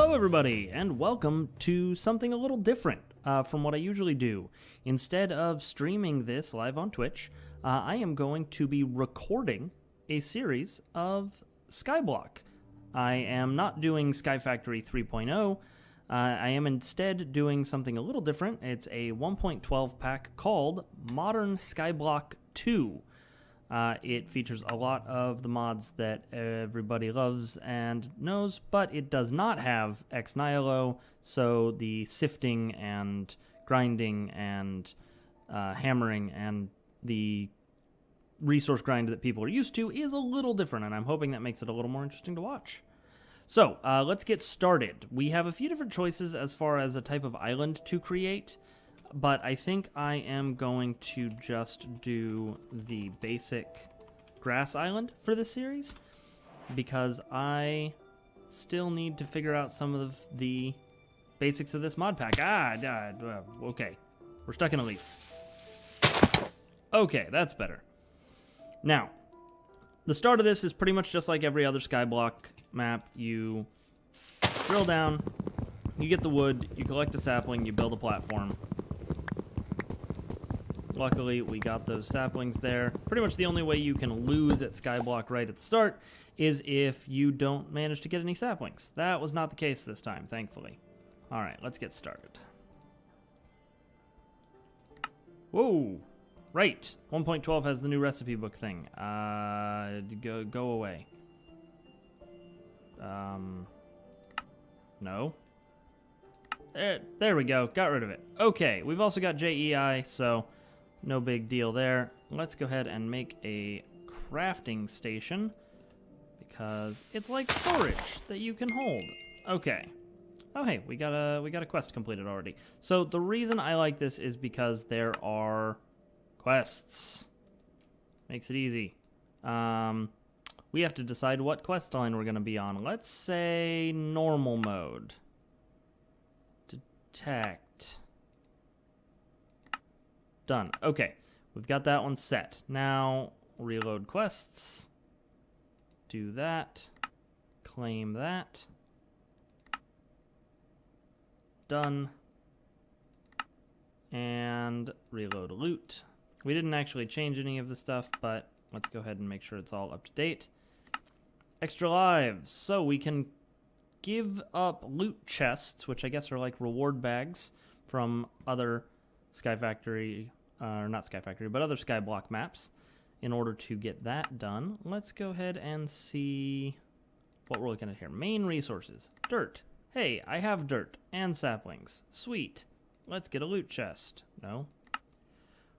Hello everybody, and welcome to something a little different from what I usually do. Instead of streaming this live on Twitch, I am going to be recording a series of Skyblock. I am not doing Sky Factory 3.0. I am instead doing something a little different. It's a 1.12 pack called Modern Skyblock 2. It features a lot of the mods that everybody loves and knows, but it does not have ex nihilo, so the sifting and grinding and hammering and the resource grind that people are used to is a little different, and I'm hoping that makes it a little more interesting to watch. So, let's get started. We have a few different choices as far as a type of island to create, but I think I am going to just do the basic grass island for this series because I still need to figure out some of the basics of this mod pack. Okay. We're stuck in a leaf. Okay, that's better. Now, the start of this is pretty much just like every other Skyblock map. You drill down, you get the wood, you collect a sapling, you build a platform. Luckily, we got those saplings there. Pretty much the only way you can lose at Skyblock right at the start is if you don't manage to get any saplings. That was not the case this time, thankfully. All right, let's get started. Whoa, right. 1.12 has the new recipe book thing. Go away. No. There we go, got rid of it. Okay, we've also got JEI, so no big deal there. Let's go ahead and make a crafting station because it's like storage that you can hold. Okay. Oh hey, we got a quest completed already. So the reason I like this is because there are quests. Makes it easy. We have to decide what quest line we're gonna be on. Let's say normal mode. Detect. Done. Okay, we've got that one set. Now, reload quests. Do that. Claim that. Done. And reload loot. We didn't actually change any of the stuff, but let's go ahead and make sure it's all up to date. Extra lives. So we can give up loot chests, which I guess are like reward bags from other Sky Factory, or not Sky Factory, but other Skyblock maps in order to get that done. Let's go ahead and see what we're looking at here. Main resources. Dirt. Hey, I have dirt and saplings. Sweet. Let's get a loot chest. No.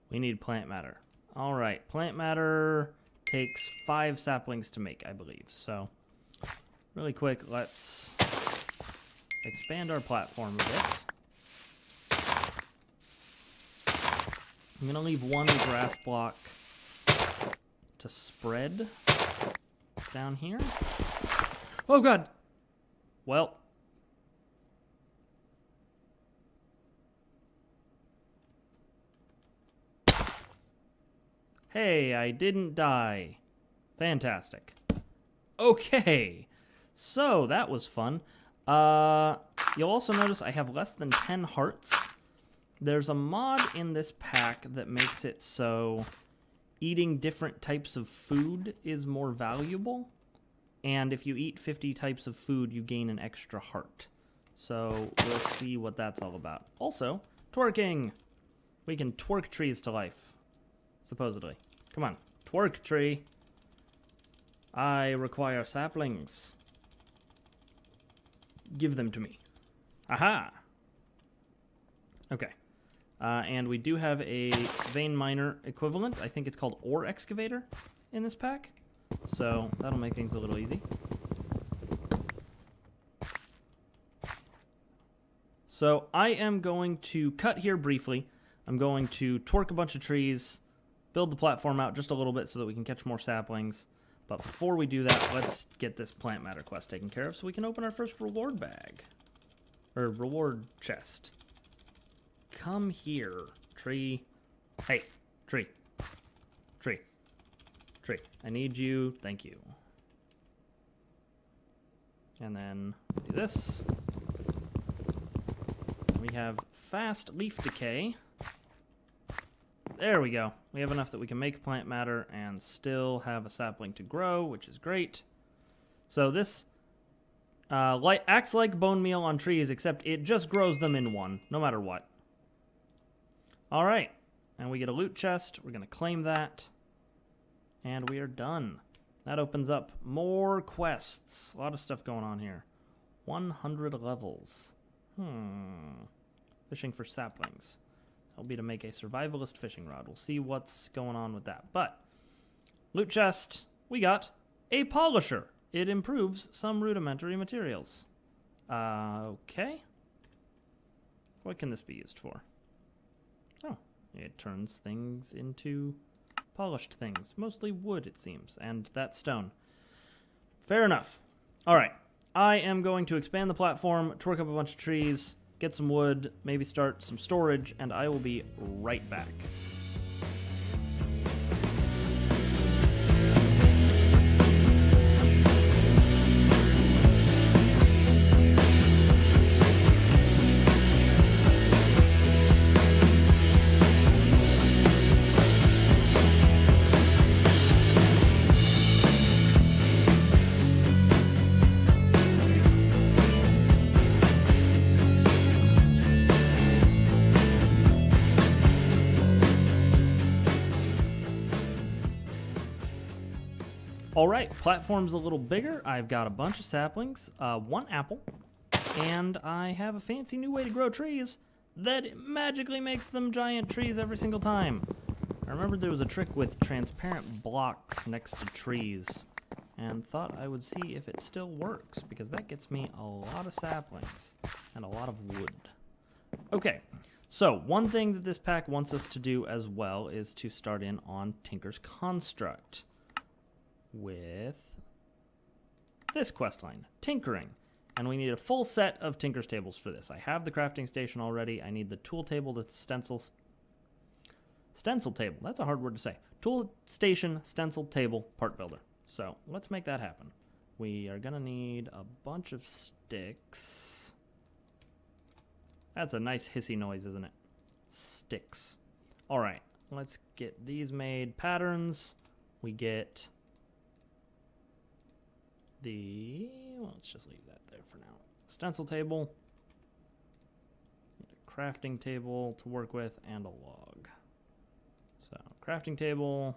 We need plant matter. All right, plant matter takes 5 saplings to make, I believe. So, really quick, let's expand our platform a bit. I'm gonna leave one grass block to spread down here. Oh god! Well. Hey, I didn't die. Fantastic. Okay, so that was fun. You'll also notice I have less than 10 hearts. There's a mod in this pack that makes it so eating different types of food is more valuable. And if you eat 50 types of food, you gain an extra heart. So we'll see what that's all about. Also, twerking. We can twerk trees to life, supposedly. Come on, twerk tree. I require saplings. Give them to me. Aha! Okay. And we do have a vein miner equivalent. I think it's called ore excavator in this pack. So that'll make things a little easy. So I am going to cut here briefly. I'm going to twerk a bunch of trees, build the platform out just a little bit so that we can catch more saplings. But before we do that, let's get this plant matter quest taken care of so we can open our first reward bag. Or reward chest. Come here, tree. Hey, tree. Tree. Tree. I need you. Thank you. And then do this. We have fast leaf decay. There we go. We have enough that we can make plant matter and still have a sapling to grow, which is great. So this acts like bone meal on trees, except it just grows them in one, no matter what. All right, and we get a loot chest. We're going to claim that, and we are done. That opens up more quests. A lot of stuff going on here. 100 levels. Fishing for saplings. That'll be to make a survivalist fishing rod. We'll see what's going on with that. But, loot chest, we got a polisher. It improves some rudimentary materials. Okay. What can this be used for? Oh, it turns things into polished things. Mostly wood, it seems, and that stone. Fair enough. All right. I am going to expand the platform, twerk up a bunch of trees, get some wood, maybe start some storage, and I will be right back. All right, platform's a little bigger. I've got a bunch of saplings, 1 apple, and I have a fancy new way to grow trees that magically makes them giant trees every single time. I remember there was a trick with transparent blocks next to trees, and thought I would see if it still works, because that gets me a lot of saplings and a lot of wood. Okay, so one thing that this pack wants us to do as well is to start in on Tinker's Construct with this quest line, Tinkering. And we need a full set of Tinker's tables for this. I have the crafting station already. I need the tool table, the stencil table. That's a hard word to say. Tool station, stencil table, part builder. So let's make that happen. We are gonna need a bunch of sticks. That's a nice hissy noise, isn't it? Sticks. All right, let's get these made. Patterns. We get well, let's just leave that there for now. Stencil table, a crafting table to work with, and a log. So, crafting table,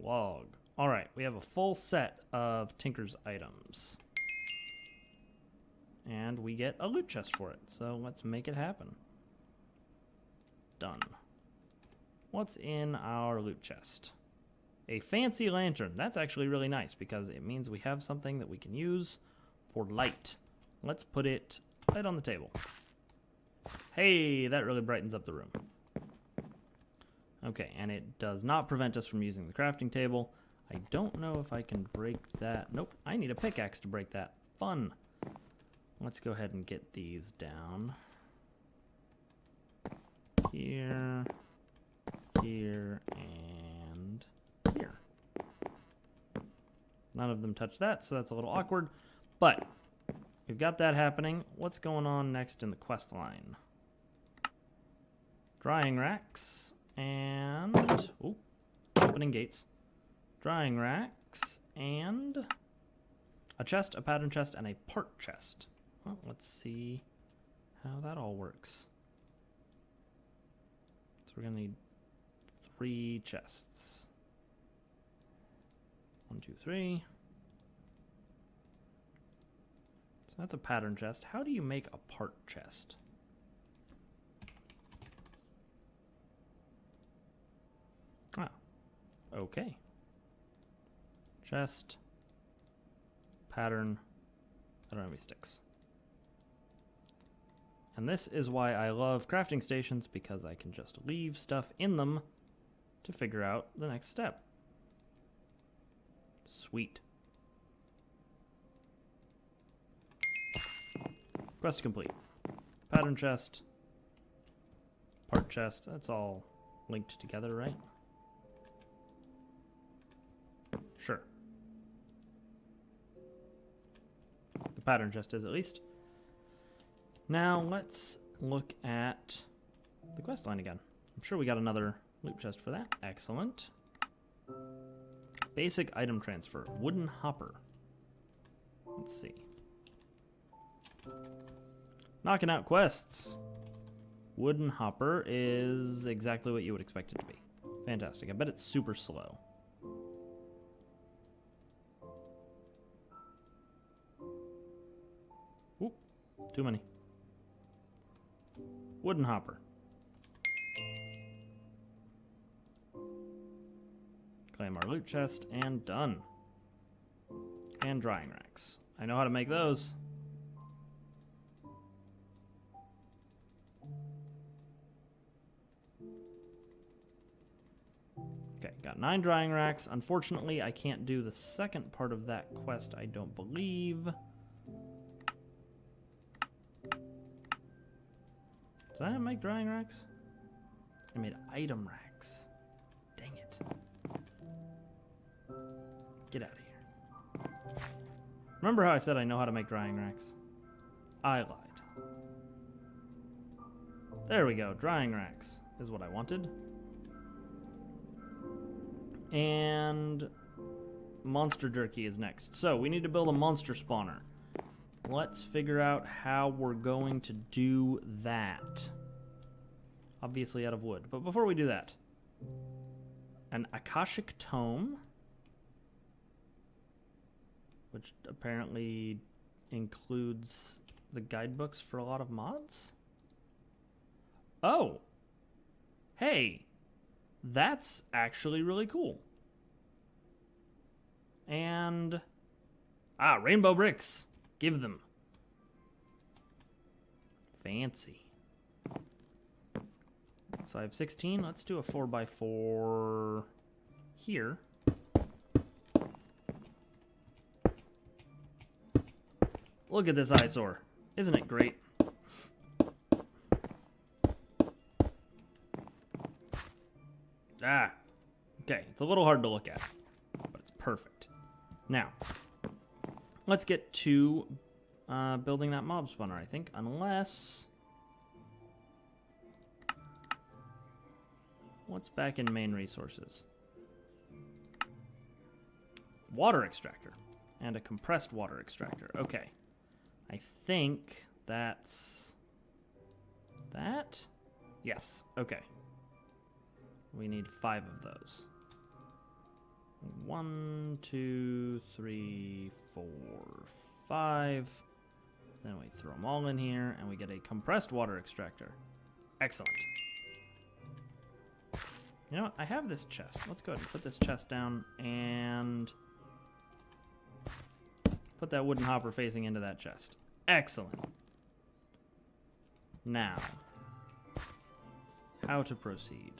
log. All right, we have a full set of Tinker's items. And we get a loot chest for it, so let's make it happen. Done. What's in our loot chest? A fancy lantern. That's actually really nice because it means we have something that we can use for light. Let's put it right on the table. Hey, that really brightens up the room. Okay, and it does not prevent us from using the crafting table. I don't know if I can break that. Nope, I need a pickaxe to break that. Fun. Let's go ahead and get these down. Here, here, and here. None of them touch that, so that's a little awkward, but we've got that happening. What's going on next in the quest line? Drying racks and opening gates. Drying racks and a chest, a pattern chest, and a part chest. Well, let's see how that all works. So we're gonna need 3 chests. 1, 2, 3. So that's a pattern chest. How do you make a part chest? Ah, okay. Chest, pattern. I don't have any sticks. And this is why I love crafting stations, because I can just leave stuff in them to figure out the next step. Sweet. Quest complete. Pattern chest, part chest, that's all linked together, right? Sure. The pattern chest is at least. Now let's look at the quest line again. I'm sure we got another loot chest for that. Excellent. Basic item transfer. Wooden hopper. Let's see. Knocking out quests. Wooden hopper is exactly what you would expect it to be. Fantastic. I bet it's super slow. Oop, too many. Wooden hopper. Claim our loot chest, and done. And drying racks. I know how to make those. Okay, got 9 drying racks. Unfortunately, I can't do the second part of that quest, I don't believe. Did I make drying racks? I made item racks. Dang it. Get out of here. Remember how I said I know how to make drying racks? I lied. There we go. Drying racks is what I wanted. And monster jerky is next. So we need to build a monster spawner. Let's figure out how we're going to do that. Obviously out of wood. But before we do that, an Akashic Tome, which apparently includes the guidebooks for a lot of mods. Oh, hey, that's actually really cool. And, rainbow bricks. Give them. Fancy. So I have 16. Let's do a 4x4 here. Look at this eyesore. Isn't it great? Okay. It's a little hard to look at, but it's perfect. Now, let's get to building that mob spawner, I think, unless... What's back in main resources? Water extractor and a compressed water extractor. Okay. I think that's that? Yes, okay. We need 5 of those. 1, 2, 3, 4, 5. Then we throw them all in here, and we get a compressed water extractor. Excellent. You know what? I have this chest. Let's go ahead and put this chest down and put that wooden hopper facing into that chest. Excellent. Now, how to proceed.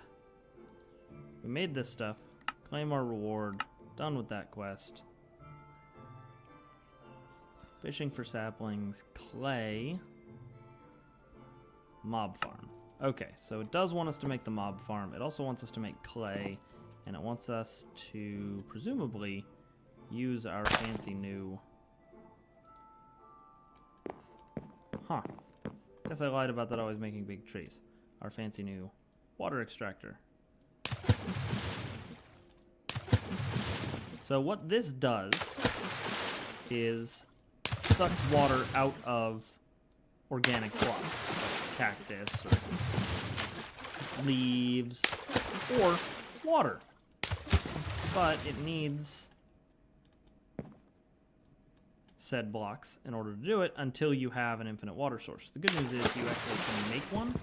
We made this stuff. Claim our reward. Done with that quest. Fishing for saplings. Clay. Mob farm. Okay, so it does want us to make the mob farm. It also wants us to make clay. And it wants us to, presumably, use our fancy new... Huh. Guess I lied about that always making big trees. Our fancy new water extractor. So what this does is sucks water out of organic blocks, like cactus or leaves or water. But it needs said blocks in order to do it until you have an infinite water source. The good news is you actually can make one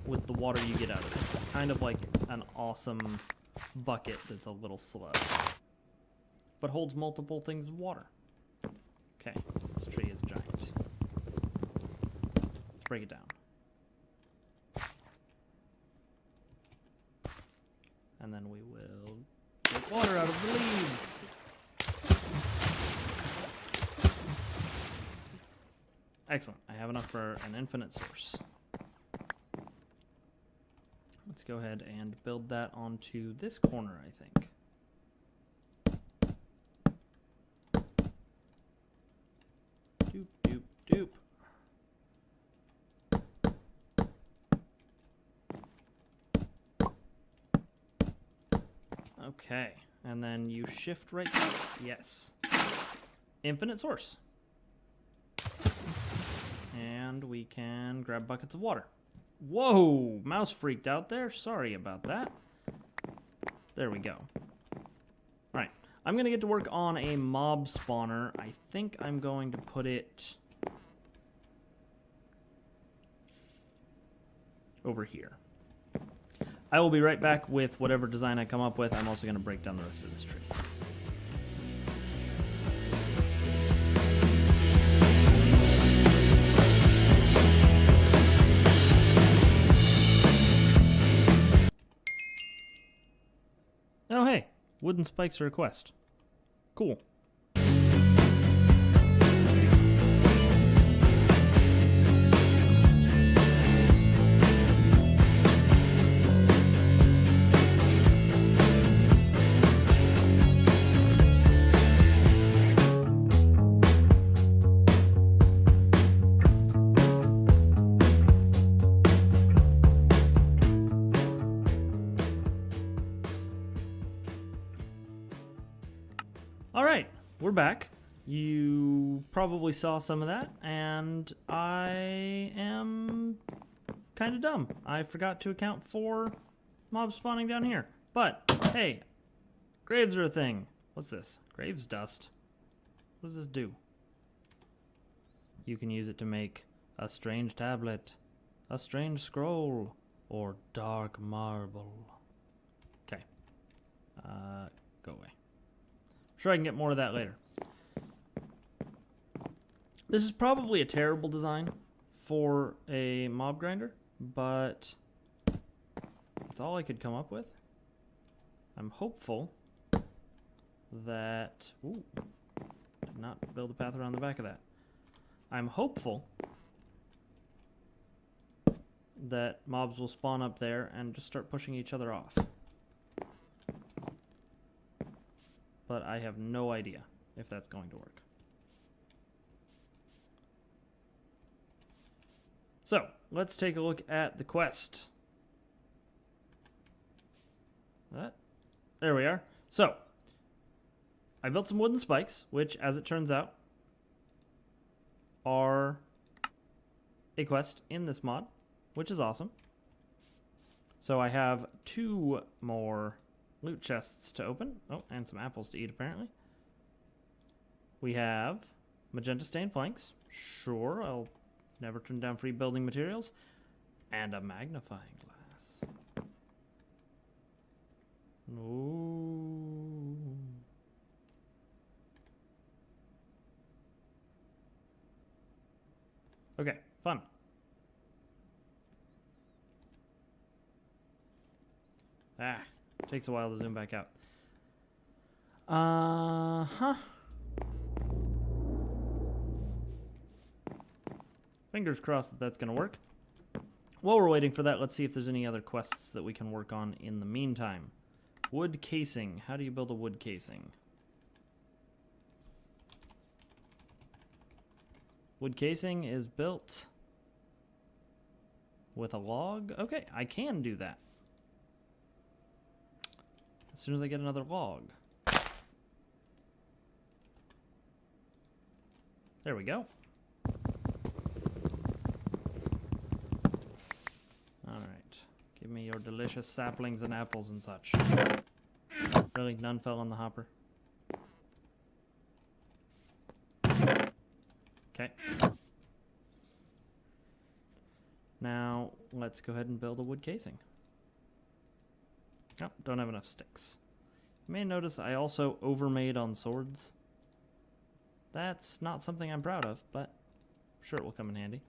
with the water you get out of this. It's kind of like an awesome bucket that's a little slow, but holds multiple things of water. Okay, this tree is giant. Let's break it down. And then we will get water out of the leaves. Excellent. I have enough for an infinite source. Let's go ahead and build that onto this corner, I think. Doop, doop, doop. Okay, and then you shift right click. Yes. Infinite source. And we can grab buckets of water. Whoa, mouse freaked out there. Sorry about that. There we go. Right, I'm gonna get to work on a mob spawner. I think I'm going to put it over here. I will be right back with whatever design I come up with. I'm also gonna break down the rest of this tree. Oh, hey, wooden spikes are a quest. Cool. All right, we're back. You probably saw some of that, and I am kind of dumb. I forgot to account for mobs spawning down here. But, hey, graves are a thing. What's this? Graves dust. What does this do? You can use it to make a strange tablet, a strange scroll, or dark marble. Okay. Go away. Sure, I can get more of that later. This is probably a terrible design for a mob grinder, but that's all I could come up with. I'm hopeful that... Ooh, did not build a path around the back of that. I'm hopeful that mobs will spawn up there and just start pushing each other off. But I have no idea if that's going to work. So, let's take a look at the quest. There we are. So, I built some wooden spikes, which, as it turns out, are a quest in this mod, which is awesome. So I have 2 more loot chests to open. Oh, and some apples to eat, apparently. We have magenta stained planks. Sure, I'll never turn down free building materials. And a magnifying glass. Ooh. Okay, fun. Takes a while to zoom back out. Fingers crossed that that's going to work. While we're waiting for that, let's see if there's any other quests that we can work on in the meantime. Wood casing. How do you build a wood casing? Wood casing is built with a log. Okay, I can do that. As soon as I get another log. There we go. Alright. Give me your delicious saplings and apples and such. Really? None fell on the hopper? Okay. Now, let's go ahead and build a wood casing. Oh, don't have enough sticks. You may notice I also overmade on swords. That's not something I'm proud of, but I'm sure it will come in handy.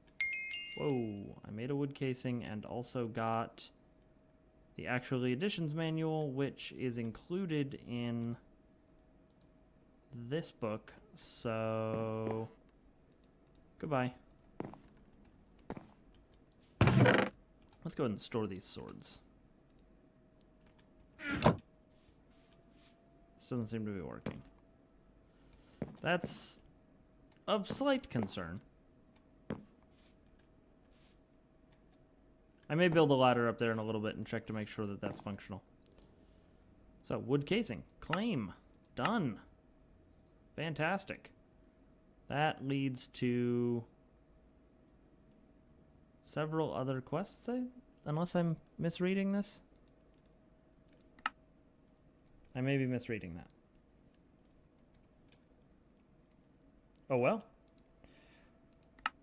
Whoa, I made a wood casing and also got the actual editions manual, which is included in this book, so goodbye. Let's go ahead and store these swords. This doesn't seem to be working. That's of slight concern. I may build a ladder up there in a little bit and check to make sure that that's functional. So, wood casing. Claim. Done. Fantastic. That leads to several other quests, unless I'm misreading this. I may be misreading that. Oh well.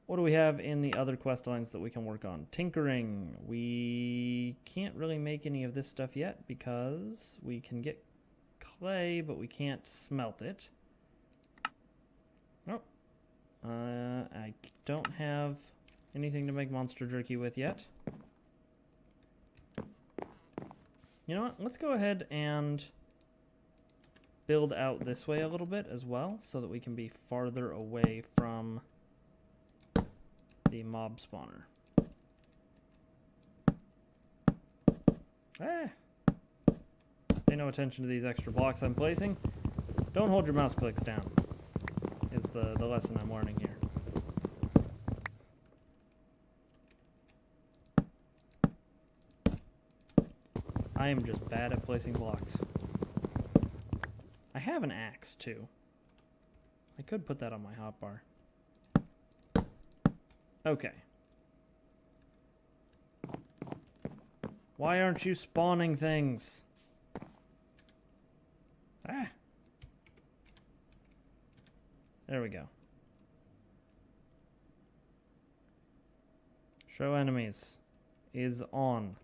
What do we have in the other quest lines that we can work on? Tinkering. We can't really make any of this stuff yet because we can get clay, but we can't smelt it. Oh. I don't have anything to make monster jerky with yet. You know what? Let's go ahead and build out this way a little bit as well so that we can be farther away from the mob spawner. Pay no attention to these extra blocks I'm placing. Don't hold your mouse clicks down is the lesson I'm learning here. I am just bad at placing blocks. I have an axe too. I could put that on my hotbar. Okay. Why aren't you spawning things? Ah. There we go. Show enemies is on.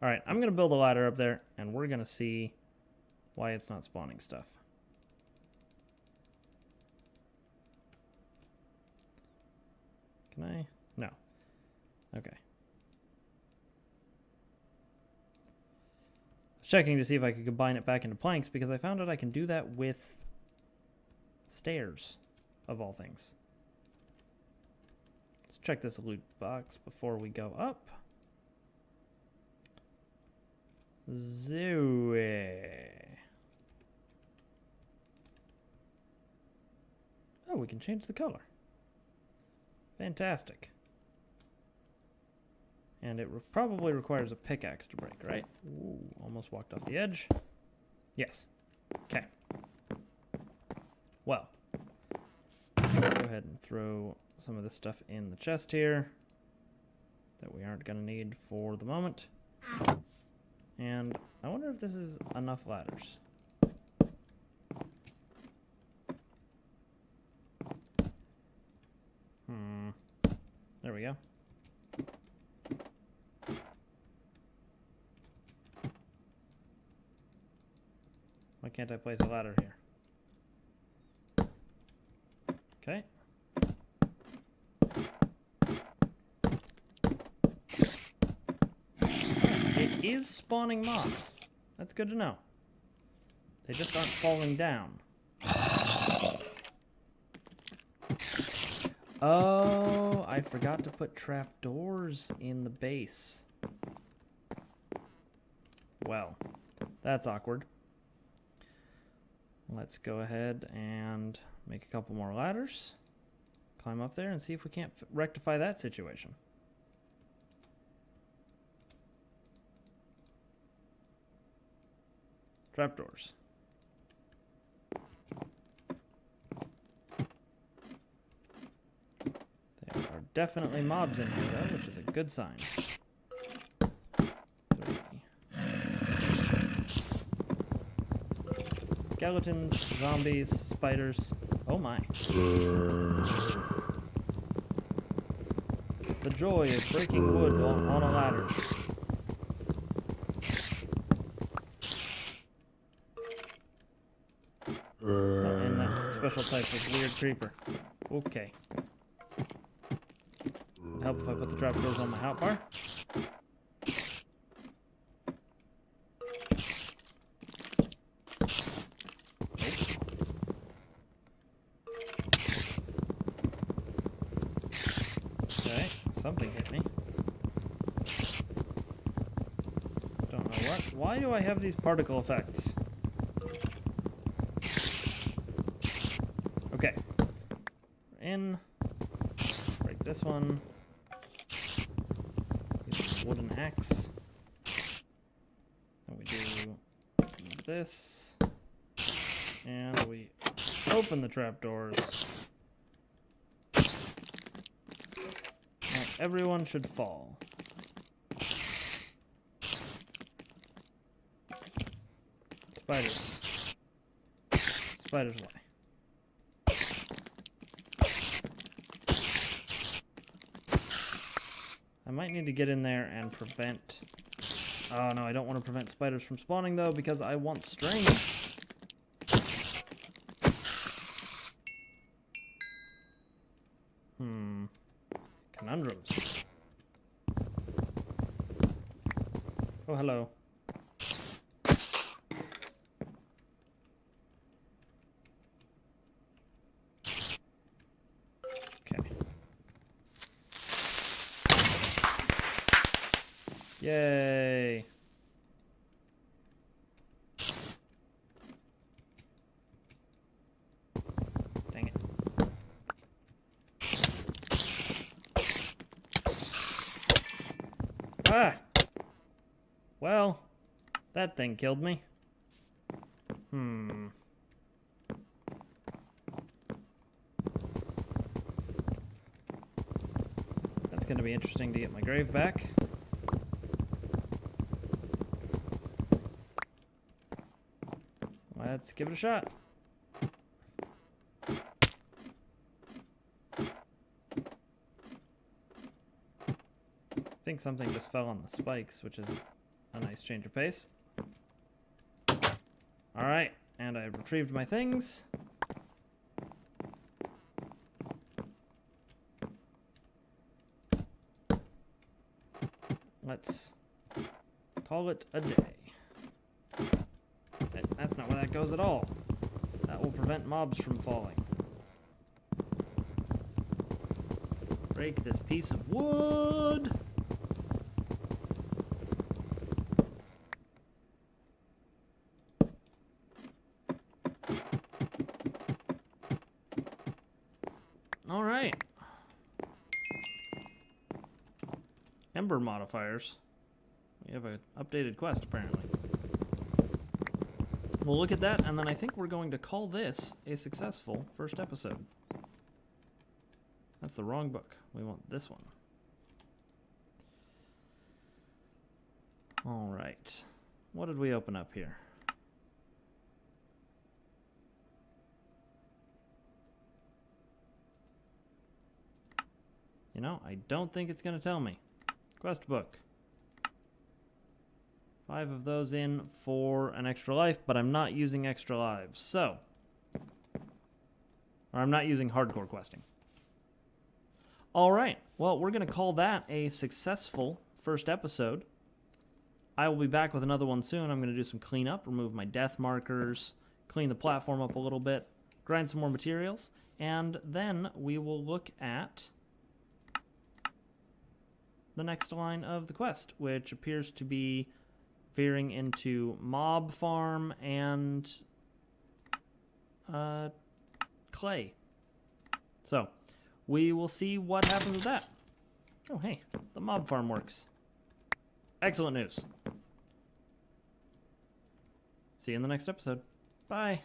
Alright, I'm going to build a ladder up there, and we're going to see why it's not spawning stuff. Can I? No. Okay. I was checking to see if I could combine it back into planks, because I found out I can do that with stairs, of all things. Let's check this loot box before we go up. Zoe. Oh, we can change the color. Fantastic. And it probably requires a pickaxe to break, right? Ooh, almost walked off the edge. Yes. Okay. Well, let's go ahead and throw some of this stuff in the chest here that we aren't going to need for the moment. And I wonder if this is enough ladders. There we go. Why can't I place a ladder here? Okay. It is spawning mobs. That's good to know. They just aren't falling down. Oh, I forgot to put trapdoors in the base. Well, that's awkward. Let's go ahead and make a couple more ladders. Climb up there and see if we can't rectify that situation. Trapdoors. There are definitely mobs in here, though, which is a good sign. 3. Skeletons, zombies, spiders. Oh my. The joy of breaking wood on a ladder. Oh, and that special type of weird creeper. Okay. Would help if I put the trapdoors on my hotbar. Okay, something hit me. Don't know what. Why do I have these particle effects? Okay. In. Break this one. Use a wooden axe. And we do this. And we open the trapdoors. Right, everyone should fall. Spiders. Spiders away. I might need to get in there and prevent... Oh no, I don't want to prevent spiders from spawning though, because I want string. Conundrums. Oh, hello. Okay. Yay. Dang it. Ah! Well, that thing killed me. That's gonna be interesting to get my grave back. Let's give it a shot. I think something just fell on the spikes, which is a nice change of pace. Alright, and I've retrieved my things. Let's call it a day. That's not where that goes at all. That will prevent mobs from falling. Break this piece of wood. All right. Ember modifiers. We have an updated quest, apparently. We'll look at that, and then I think we're going to call this a successful first episode. That's the wrong book. We want this one. All right. What did we open up here? You know, I don't think it's going to tell me. Quest book. 5 of those in for an extra life, but I'm not using extra lives, so... Or I'm not using hardcore questing. Alright, well, we're going to call that a successful first episode. I will be back with another one soon. I'm going to do some cleanup, remove my death markers, clean the platform up a little bit, grind some more materials, and then we will look at the next line of the quest, which appears to be veering into mob farm and clay. So, we will see what happens with that. Oh, hey, the mob farm works. Excellent news. See you in the next episode. Bye.